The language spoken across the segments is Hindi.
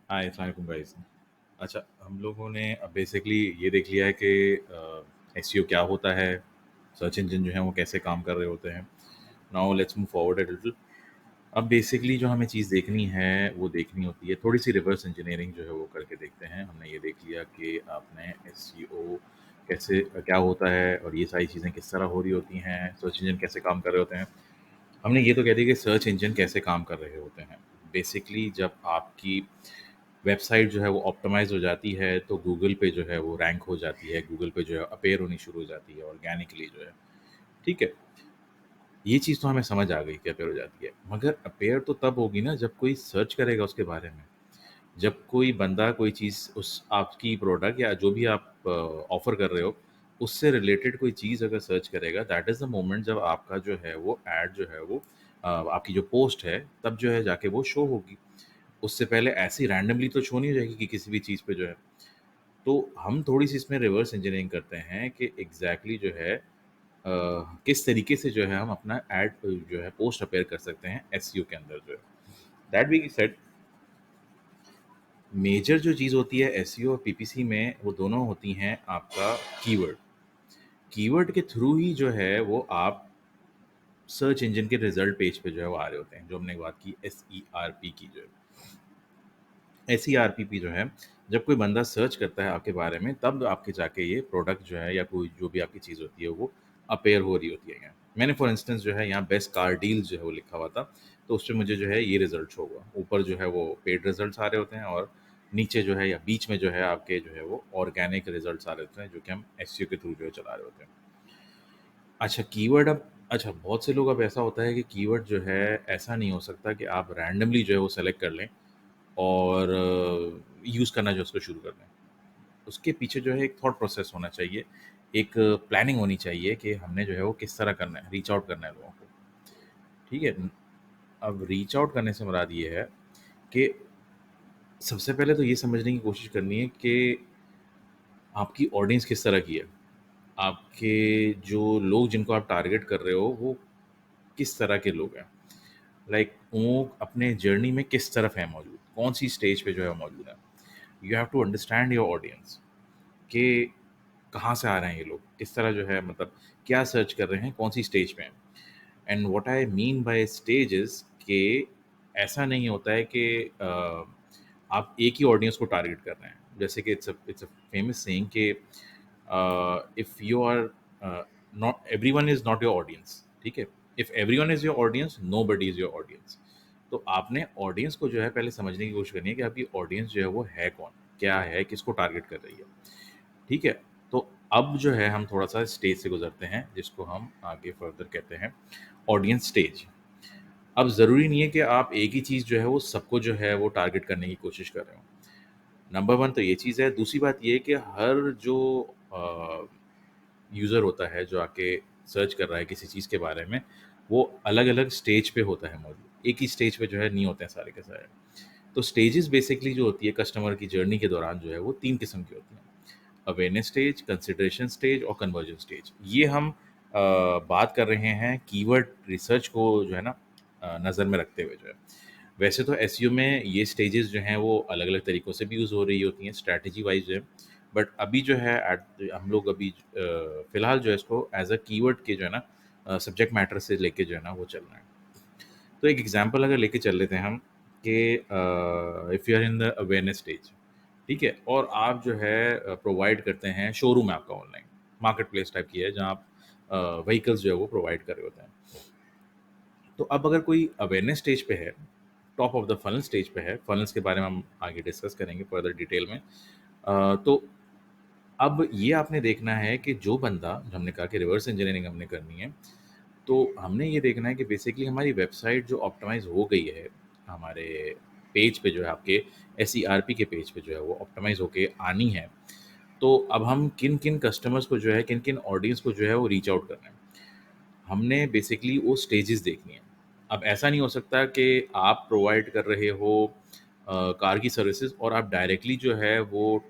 हाय, अस्सलाम वालेकुम गाइस। अच्छा, हम लोगों ने अब बेसिकली ये देख लिया है कि एसईओ क्या होता है, सर्च इंजन जो है वो कैसे काम कर रहे होते हैं। Now let's move forward a little. अब बेसिकली जो हमें चीज़ देखनी है, वो देखनी होती है थोड़ी-सी रिवर्स इंजीनियरिंग जो है वो करके देखते हैं। हमने ये देख लिया कि आपने एसईओ कैसे क्या होता है और ये सारी चीज़ें किस तरह हो रही होती हैं, सर्च इंजन कैसे काम कर रहे होते हैं। हमने ये तो कह दिया कि सर्च इंजन कैसे काम कर रहे होते हैं। बेसिकली जब आपकी वेबसाइट जो है वो ऑप्टिमाइज़ हो जाती है, तो गूगल पे जो है वो रैंक हो जाती है, गूगल पे जो है अपीयर होनी शुरू हो जाती है ऑर्गेनिकली जो है, ठीक है? ये चीज़ तो हमें समझ आ गई कि अपीयर हो जाती है, मगर अपीयर तो तब होगी ना जब कोई सर्च करेगा उसके बारे में। जब कोई बंदा कोई चीज़ उस आपकी प्रोडक्ट या जो भी आप ऑफ़र कर रहे हो, उससे रिलेटेड कोई चीज़ अगर सर्च करेगा, दैट इज़ द मोमेंट जब आपका जो है वो ऐड जो है वो आपकी जो पोस्ट है, तब जो है जाके वो शो होगी। उससे पहले ऐसे ही रैंडमली तो शो नहीं हो जाएगी कि किसी भी चीज़ पे जो है। तो हम थोड़ी-सी इसमें रिवर्स इंजीनियरिंग करते हैं कि एग्ज़ैक्टली जो है किस तरीके से जो है हम अपना ऐड जो है पोस्ट अपेयर कर सकते हैं एसईओ के अंदर जो है। दैट बीइंग सेड, मेजर जो चीज़ होती है एसईओ और पीपीसी में, वो दोनों होती हैं आपका कीवर्ड। कीवर्ड के थ्रू ही जो है वो आप सर्च इंजन के रिज़ल्ट पेज पे जो है वो आ रहे होते हैं, जो हमने बात की एसईआरपी की जो है। एसईआरपी जो है, जब कोई बंदा सर्च करता है आपके बारे में, तब आपके जाके ये प्रोडक्ट जो है या कोई जो भी आपकी चीज़ होती है, वो अपीयर हो रही होती है यहाँ। मैंने फॉर इंस्टेंस जो है यहाँ बेस्ट कार डील्स जो है वो लिखा हुआ था, तो उसपे मुझे जो है ये रिज़ल्ट शो हुआ। ऊपर जो है वो पेड रिज़ल्ट्स आ रहे होते हैं और नीचे जो है या बीच में जो है आपके जो है वो ऑर्गेनिक रिज़ल्ट्स आ रहे होते हैं, जो कि हम एसईओ के थ्रू जो है चला रहे होते हैं। अच्छा, कीवर्ड अब अच्छा, बहुत से लोग अब ऐसा होता है कि कीवर्ड जो है ऐसा नहीं हो सकता कि आप रैंडमली जो है वो सेलेक्ट कर लें और यूज़ करना जो है उसको शुरू कर दें। उसके पीछे जो है एक थॉट प्रोसेस होना चाहिए, एक प्लानिंग होनी चाहिए कि हमने जो है वो किस तरह करना है, रीच आउट करना है लोगों को, ठीक है? अब रीच आउट करने से मुराद ये है कि सबसे पहले तो ये समझने की कोशिश करनी है कि आपकी ऑडियंस किस तरह की है। आपके जो लोग जिनको आप टारगेट कर रहे हो, वो किस तरह के लोग हैं। लाइक वो अपने जर्नी में किस तरफ है मौजूद, कौन-सी स्टेज पे जो है मौजूद है। You have to understand your audience कि कहाँ से आ रहे हैं ये लोग, किस तरह जो है मतलब क्या सर्च कर रहे हैं, कौन-सी स्टेज पे हैं। And what I mean by stage is कि ऐसा नहीं होता है कि आप एक ही ऑडियंस को टारगेट कर रहे हैं। जैसे कि इट्स अ फेमस सेइंग कि if you are not everyone is not your audience, ठीक है? If everyone is your audience, nobody is your audience. तो आपने ऑडियंस को जो है पहले समझने की कोशिश करनी है कि आपकी ऑडियंस जो है वो है कौन? क्या है? किसको टारगेट कर रही है? ठीक है? तो अब जो है हम थोड़ा-सा स्टेज से गुज़रते हैं, जिसको हम आगे फर्दर कहते हैं ऑडियंस स्टेज। अब ज़रूरी नहीं है कि आप एक ही चीज़ जो है वो सबको जो है वो टारगेट करने की कोशिश कर रहे हो। नंबर 1 तो ये चीज़ है, दूसरी बात ये है कि हर जो अ, यूज़र होता है जो आके सर्च कर रहा है किसी चीज़ के बारे में, वो अलग-अलग स्टेज पे होता है मौजूद। एक ही स्टेज पे जो है नहीं होते हैं सारे के सारे। तो स्टेजेस बेसिकली जो होती है कस्टमर की जर्नी के दौरान जो है वो 3 किस्म की होती हैं। अवेयरनेस स्टेज, कंसिडरेशन स्टेज और कन्वर्जन स्टेज। ये हम बात कर रहे हैं कीवर्ड रिसर्च को जो है ना नज़र में रखते हुए जो है। वैसे तो एसईओ में ये स्टेजेस जो हैं वो अलग-अलग तरीकों से भी यूज़ हो रही होती हैं स्ट्रैटेजी वाइज़ जो है। बट अभी जो है हम लोग अभी फ़िलहाल जो है इसको एज़ अ कीवर्ड के जो है ना सब्जेक्ट मैटर से लेके जो है ना वो चल रहे हैं। तो एक एग्ज़ाम्पल अगर लेके चल लेते हैं हम कि if you are in the awareness stage, ठीक है? और आप जो है प्रोवाइड करते हैं शोरूम है आपका ऑनलाइन, मार्केट प्लेस टाइप की है जहाँ आप व्हीकल्स जो है वो प्रोवाइड कर रहे होते हैं। तो अब अगर कोई अवेयरनेस स्टेज पे है, top of the funnel stage पे है, फनल्स के बारे में हम आगे डिस्कस करेंगे फर्दर डिटेल में। तो अब ये आपने देखना है कि जो बंदा जो हमने कहा कि रिवर्स इंजीनियरिंग हमने करनी है, तो हमने ये देखना है कि बेसिकली हमारी वेबसाइट जो ऑप्टिमाइज़ हो गई है, हमारे पेज पे जो है आपके एसईआरपी के पेज पे जो है वो ऑप्टिमाइज़ होके आनी है। तो अब हम किन-किन कस्टमर्स को जो है, किन-किन ऑडियंस को जो है वो रीच आउट करना है। हमने बेसिकली वो स्टेजेस देखनी है। अब ऐसा नहीं हो सकता कि आप प्रोवाइड कर रहे हो कार की सर्विसेज़ और आप डायरेक्टली जो है वो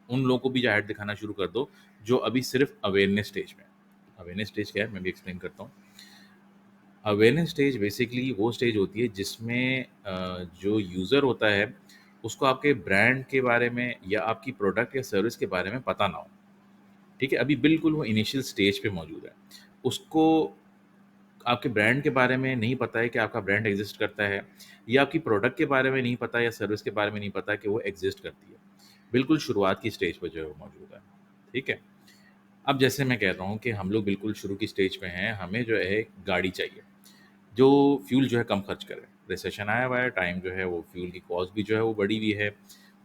उन लोगों को भी ऐड दिखाना शुरू कर दो, जो अभी सिर्फ़ अवेयरनेस स्टेज में है। अवेयरनेस स्टेज क्या है? मैं भी एक्सप्लेन करता हूँ। अवेयरनेस स्टेज बेसिकली वो स्टेज होती है जिसमें जो यूज़र होता है उसको आपके ब्रांड के बारे में या आपकी प्रोडक्ट या सर्विस के बारे में पता ना हो, ठीक है? अभी बिल्कुल वो इनिशियल स्टेज पे मौजूद है। उसको आपके ब्रांड के बारे में नहीं पता है कि आपका ब्रांड एक्ज़िस्ट करता है, या आपकी प्रोडक्ट के बारे में नहीं पता या सर्विस के बारे में नहीं पता कि वो एक्ज़िस्ट करती है। बिल्कुल शुरुआत की स्टेज पे जो है वो मौजूद है, ठीक है? अब जैसे मैं कह रहा हूँ कि हम लोग बिल्कुल शुरू की स्टेज पे हैं, हमें जो है गाड़ी चाहिए, जो फ्यूल जो है कम खर्च करे। रिसेशन आया हुआ है, टाइम जो है वो फ्यूल की कॉस्ट भी जो है वो बढ़ी हुई है,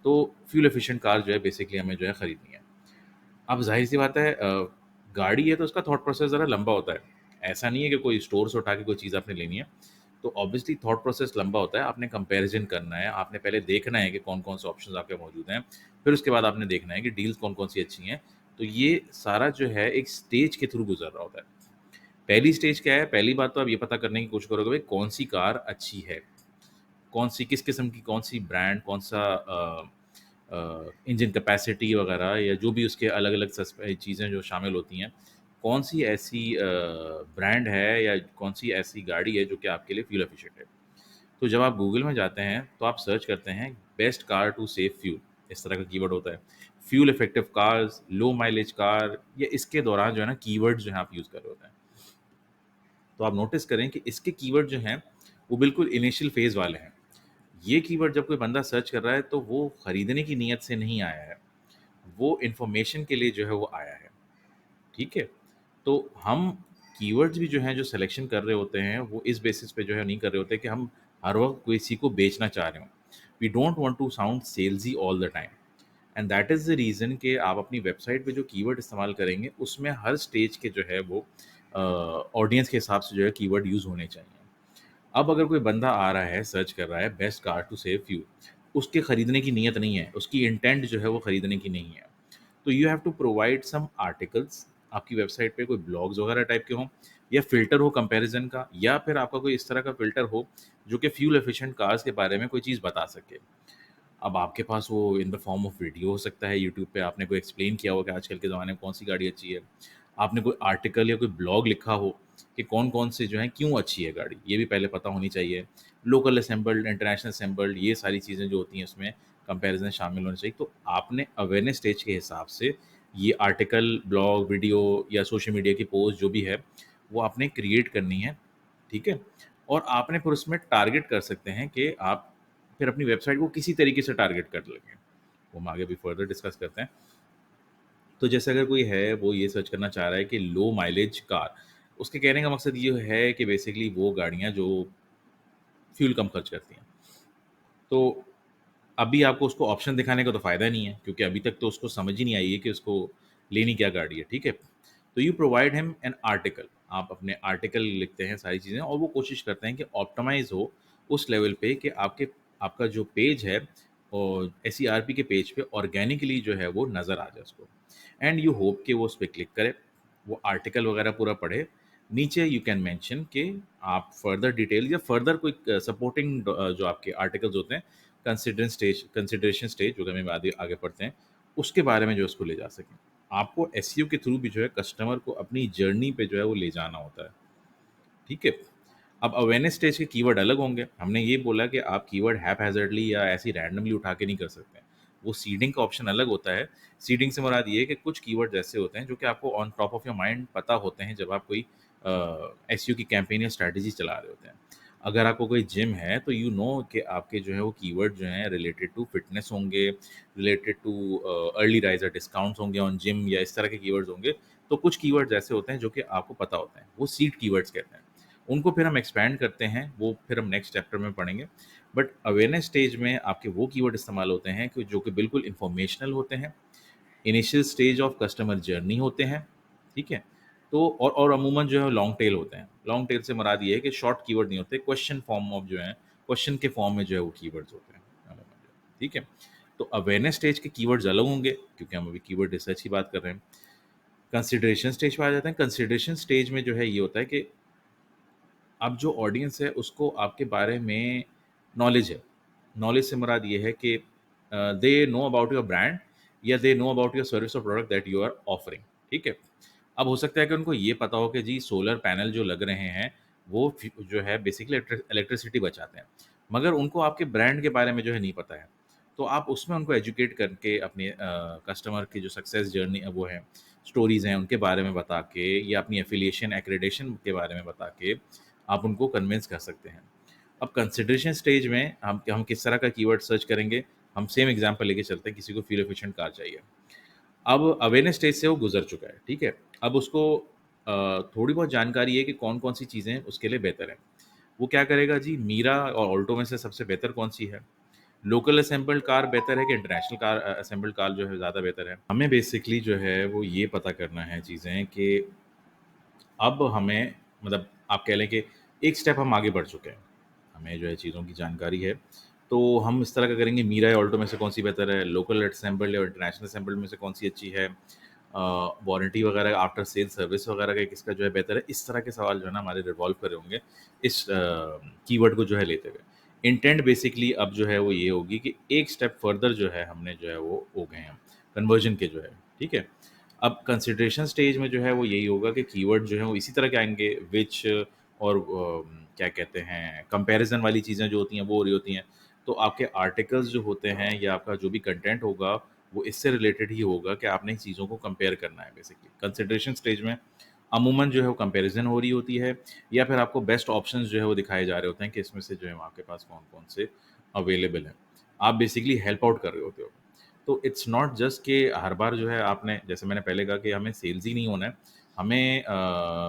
तो फ्यूल एफिशिएंट कार जो है बेसिकली हमें जो है खरीदनी है। अब ज़ाहिर-सी बात है गाड़ी है तो उसका थॉट प्रोसेस ज़रा लंबा होता है। ऐसा नहीं है कि कोई स्टोर से उठा के कोई चीज़ आपने लेनी है। तो ऑब्वियसली थॉट प्रोसेस लंबा होता है, आपने कंपैरिज़न करना है, आपने पहले देखना है कि कौन-कौन से ऑप्शंस आपके मौजूद हैं। फिर उसके बाद आपने देखना है कि डील्स कौन-कौन सी अच्छी हैं। तो ये सारा जो है एक स्टेज के थ्रू गुज़र रहा होता है। पहली स्टेज क्या है? पहली बात तो आप ये पता करने की कोशिश करोगे भाई कौन-सी कार अच्छी है? कौन-सी किस किस्म की कौन-सी ब्रांड, कौन-सा इंजन कैपेसिटी वगैरह या जो भी उसके अलग-अलग चीज़ें जो शामिल होती हैं, कौन-सी ऐसी ब्रांड है या कौन-सी ऐसी गाड़ी है जो कि आपके लिए फ्यूल एफिशिएंट है। तो जब आप गूगल में जाते हैं, तो आप सर्च करते हैं best car to save fuel, इस तरह का कीवर्ड होता है। Fuel effective cars, low mileage car, या इसके दौरान जो है ना कीवर्ड्स जो हैं आप यूज़ कर रहे होते हैं। तो आप नोटिस करें कि इसके कीवर्ड जो हैं, वो बिल्कुल इनिशियल फ़ेज़ वाले हैं। ये कीवर्ड जब कोई बंदा सर्च कर रहा है, तो वो खरीदने की नीयत से नहीं आया है, वो इन्फॉर्मेशन के लिए जो है वो आया है, ठीक है? तो हम कीवर्ड्स भी जो हैं, जो सिलेक्शन कर रहे होते हैं, वो इस बेसिस पे जो है नहीं कर रहे होते कि हम हर वक़्त किसी को बेचना चाह रहे हों। We don't want to sound salesy all the time, and that is the reason कि आप अपनी वेबसाइट पे जो कीवर्ड इस्तेमाल करेंगे, उसमें हर स्टेज के जो है वो ऑडियंस के हिसाब से जो है कीवर्ड यूज़ होने चाहिए। अब अगर कोई बंदा आ रहा है, सर्च कर रहा है best car to save fuel, उसके खरीदने की नीयत नहीं है, उसकी इंटेंट जो है वो खरीदने की नहीं है। तो you have to provide some articles, आपकी वेबसाइट पे कोई ब्लॉग्स वगैरह टाइप के हों, या फ़िल्टर हो कंपैरिज़न का, या फिर आपका कोई इस तरह का फ़िल्टर हो, जो कि फ्यूल एफिशिएंट कार्स के बारे में कोई चीज़ बता सके। अब आपके पास वो in the form of video हो सकता है, यूट्यूब पे आपने कोई एक्सप्लेन किया हो कि आजकल के ज़माने में कौन-सी गाड़ी अच्छी है। आपने कोई आर्टिकल या कोई ब्लॉग लिखा हो कि कौन-कौन से जो हैं क्यों अच्छी है गाड़ी, ये भी पहले पता होनी चाहिए। लोकल असेंबल्ड, इंटरनेशनल असेंबल्ड, ये सारी चीज़ें जो होती हैं उसमें कंपैरिज़न शामिल होनी चाहिए। तो आपने अवेयरनेस स्टेज के हिसाब से ये आर्टिकल, ब्लॉग, वीडियो या सोशल मीडिया की पोस्ट जो भी है, वो आपने क्रिएट करनी है, ठीक है? और आपने फिर उसमें टारगेट कर सकते हैं कि आप फिर अपनी वेबसाइट को किसी तरीके से टारगेट कर लेंगे। वो हम आगे भी फर्दर डिस्कस करते हैं। तो जैसे अगर कोई है वो ये सर्च करना चाह रहा है कि लो माइलेज कार, उसके कहने का मकसद ये है कि बेसिकली वो गाड़ियाँ जो फ्यूल कम खर्च करती हैं। तो अभी आपको उसको ऑप्शन दिखाने का तो फ़ायदा नहीं है, क्योंकि अभी तक तो उसको समझ ही नहीं आई है कि उसको लेनी क्या गाड़ी है, ठीक है? तो you provide him an article, आप अपने आर्टिकल लिखते हैं सारी चीज़ें, और वो कोशिश करते हैं कि ऑप्टिमाइज़ हो उस लेवल पे कि आपका जो पेज है और एसईआरपी के पेज पे ऑर्गेनिकली जो है वो नज़र आ जाए उसको, एंड यू होप कि वो उस पे क्लिक करे, वो आर्टिकल वगैरह पूरा पढ़े। नीचे यू कैन मेंशन कि आप फर्दर डिटेल या फर्दर कोई सपोर्टिंग जो आपके आर्टिकल्स होते हैं, कंसिडरेशन स्टेज जो कि हम आगे आगे पढ़ते हैं, उसके बारे में जो है उसको ले जा सकें। आपको एसईओ के थ्रू भी जो है कस्टमर को अपनी जर्नी पे जो है वो ले जाना होता है, ठीक है? अब अवेयरनेस स्टेज के कीवर्ड अलग होंगे। हमने ये बोला कि आप कीवर्ड हैप्पैज़र्डली या ऐसे ही रैंडमली उठा के नहीं कर सकते। वो सीडिंग का ऑप्शन अलग होता है। सीडिंग से मुराद ये है कि कुछ कीवर्ड्स ऐसे होते हैं जो कि आपको on top of your mind पता होते हैं जब आप कोई एसईओ की कैंपेन या स्ट्रैटेजी चला रहे होते हैं। अगर आपको कोई जिम है तो यू नो कि आपके जो है वो कीवर्ड जो हैं रिलेटेड टू फिटनेस होंगे, related too early riser discounts होंगे ऑन जिम, या इस तरह के कीवर्ड्स होंगे। तो कुछ कीवर्ड्स ऐसे होते हैं जो कि आपको पता होते हैं। वो सीड कीवर्ड्स कहते हैं। उनको फिर हम एक्सपैंड करते हैं, वो फिर हम नेक्स्ट चैप्टर में पढ़ेंगे। बट अवेयरनेस स्टेज में आपके वो कीवर्ड इस्तेमाल होते हैं कि जो कि बिल्कुल इन्फॉर्मेशनल होते हैं, initial stage of customer journey होते हैं, ठीक है? तो और अमूमन जो है लॉन्ग टेल होते हैं। लॉन्ग टेल से मुराद ये है कि शॉर्ट कीवर्ड नहीं होते, क्वेश्चन फॉर्म ऑफ जो है, क्वेश्चन के फॉर्म में जो है वो कीवर्ड्स होते हैं अमूमन जो है, ठीक है? तो अवेयरनेस स्टेज के कीवर्ड्स अलग होंगे, क्योंकि हम अभी कीवर्ड रिसर्च की बात कर रहे हैं। कंसिडरेशन स्टेज पे आ जाते हैं। कंसिडरेशन स्टेज में जो है ये होता है कि अब जो ऑडियंस है उसको आपके बारे में नॉलेज है। नॉलेज से मुराद ये है कि they know about your brand, या they know about your service और product that you are offering, ठीक है? अब हो सकता है कि उनको ये पता हो कि जी सोलर पैनल जो लग रहे हैं, वो जो है बेसिकली इलेक्ट्रिसिटी बचाते हैं। मगर उनको आपके ब्रांड के बारे में जो है नहीं पता है। तो आप उसमें उनको एजुकेट करके अपने कस्टमर की जो सक्सेस जर्नी वो है, स्टोरीज़ हैं, उनके बारे में बता के या अपनी एफ़िलिएशन, एक्रीडेशन के बारे में बता के आप उनको कन्विंस कर सकते हैं। अब कंसिडरेशन स्टेज में हम किस तरह का कीवर्ड सर्च करेंगे, हम सेम एग्ज़ाम्पल लेके चलते हैं, किसी को फ्यूल एफिशिएंट कार चाहिए। अब अवेयरनेस स्टेज से वो गुज़र चुका है, ठीक है? अब उसको थोड़ी बहुत जानकारी है कि कौन-कौन सी चीज़ें उसके लिए बेहतर हैं। वो क्या करेगा जी, मीरा और ऑल्टो में से सबसे बेहतर कौन-सी है? लोकल असेंबल्ड कार बेहतर है कि इंटरनेशनल कार असेंबल्ड कार जो है ज़्यादा बेहतर है? हमें बेसिकली जो है वो ये पता करना है चीज़ें कि अब हमें मतलब आप कह लें कि एक स्टेप हम आगे बढ़ चुके हैं। हमें जो है चीज़ों की जानकारी है, तो हम इस तरह का करेंगे मीरा या ऑल्टो में से कौन-सी बेहतर है, लोकल असेंबल्ड या इंटरनेशनल असेंबल्ड में से कौन-सी अच्छी है, वारंटी वगैरह, आफ्टर सेल सर्विस वगैरह का किसका जो है बेहतर है, इस तरह के सवाल जो है ना हमारे रिवॉल्व कर रहे होंगे इस कीवर्ड को जो है लेते हुए। इंटेंट बेसिकली अब जो है वो ये होगी कि एक स्टेप फर्दर जो है हमने जो है वो हो गए हैं, कन्वर्जन के जो है, ठीक है? अब कंसिडरेशन स्टेज में जो है वो यही होगा कि कीवर्ड जो है वो इसी तरह के आएँगे व्हिच और क्या कहते हैं कंपैरिज़न वाली चीज़ें जो होती हैं वो हो रही होती हैं। तो आपके आर्टिकल्स जो होते हैं या आपका जो भी कंटेंट होगा वो इससे रिलेटेड ही होगा कि आपने चीज़ों को कंपेयर करना है बेसिकली। कंसिडरेशन स्टेज में अमूमन जो है वो कंपैरिज़न हो रही होती है या फिर आपको बेस्ट ऑप्शंस जो है वो दिखाए जा रहे होते हैं कि इसमें से जो है आपके पास कौन-कौन से अवेलेबल हैं। आप बेसिकली हेल्प आउट कर रहे होते हो। तो इट्स नॉट जस्ट कि हर बार जो है आपने जैसे मैंने पहले कहा कि हमें सेल्स ही नहीं होना है, हमें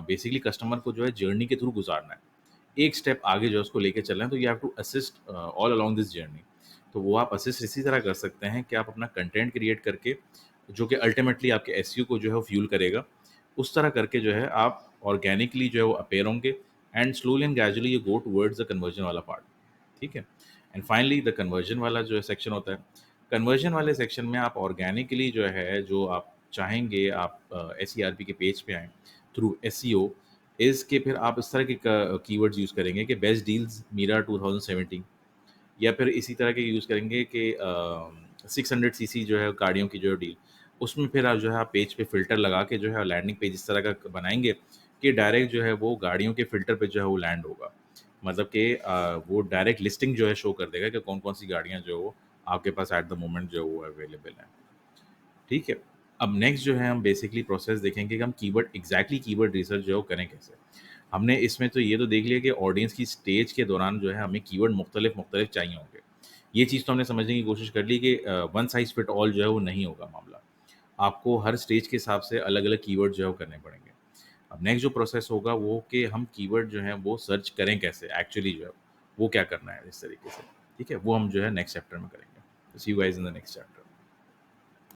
बेसिकली कस्टमर को जो है जर्नी के थ्रू गुज़ारना है। एक स्टेप आगे जो है उसको लेके चलना है, तो you have to assist all along this journey. तो वो आप असिस्ट इसी तरह कर सकते हैं कि आप अपना कंटेंट क्रिएट करके, जो कि अल्टीमेटली आपके एसईओ को जो है वो फ्यूल करेगा। उस तरह करके जो है आप ऑर्गेनिकली जो है वो अपीयर होंगे and slowly and gradually you go towards the conversion वाला पार्ट, ठीक है? एंड फाइनली द कन्वर्जन वाला जो है सेक्शन होता है, कन्वर्जन वाले सेक्शन में आप ऑर्गेनिकली जो है, जो आप चाहेंगे आप एसईआरपी के पेज पे आएँ थ्रू एसईओ इसके फिर आप इस तरह के कीवर्ड्स यूज़ करेंगे कि बेस्ट डील्स मीरा 2017 या फिर इसी तरह के यूज़ करेंगे कि 600 सीसी जो है गाड़ियों की जो डील, उसमें फिर आप जो है आप पेज पे फ़िल्टर लगा के जो है लैंडिंग पेज इस तरह का बनाएँगे कि डायरेक्ट जो है वो गाड़ियों के फ़िल्टर पे जो है वो लैंड होगा। मतलब कि वो डायरेक्ट लिस्टिंग जो है शो कर देगा कि कौन-कौन सी गाड़ियाँ जो है वो आपके पास एट द मोमेंट जो है वो अवेलेबल हैं। ठीक है? अब नेक्स्ट जो है हम बेसिकली प्रोसेस देखेंगे कि हम कीवर्ड रिसर्च जो है वो करें कैसे? हमने इसमें तो ये तो देख लिया कि ऑडियंस की स्टेज के दौरान जो है हमें कीवर्ड मुख्तलिफ चाहिए होंगे। ये चीज़ तो हमने समझने की कोशिश कर ली कि वन साइज़ फिट ऑल जो है वो नहीं होगा मामला। आपको हर स्टेज के हिसाब से अलग-अलग कीवर्ड जो है वो करने पड़ेंगे। अब नेक्स्ट जो प्रोसेस होगा वो कि हम कीवर्ड जो है वो सर्च करें कैसे एक्चुअली जो है, वो क्या करना है इस तरीके से, ठीक है? वो हम जो है नेक्स्ट चैप्टर में करेंगे। See you guys in the next chapter.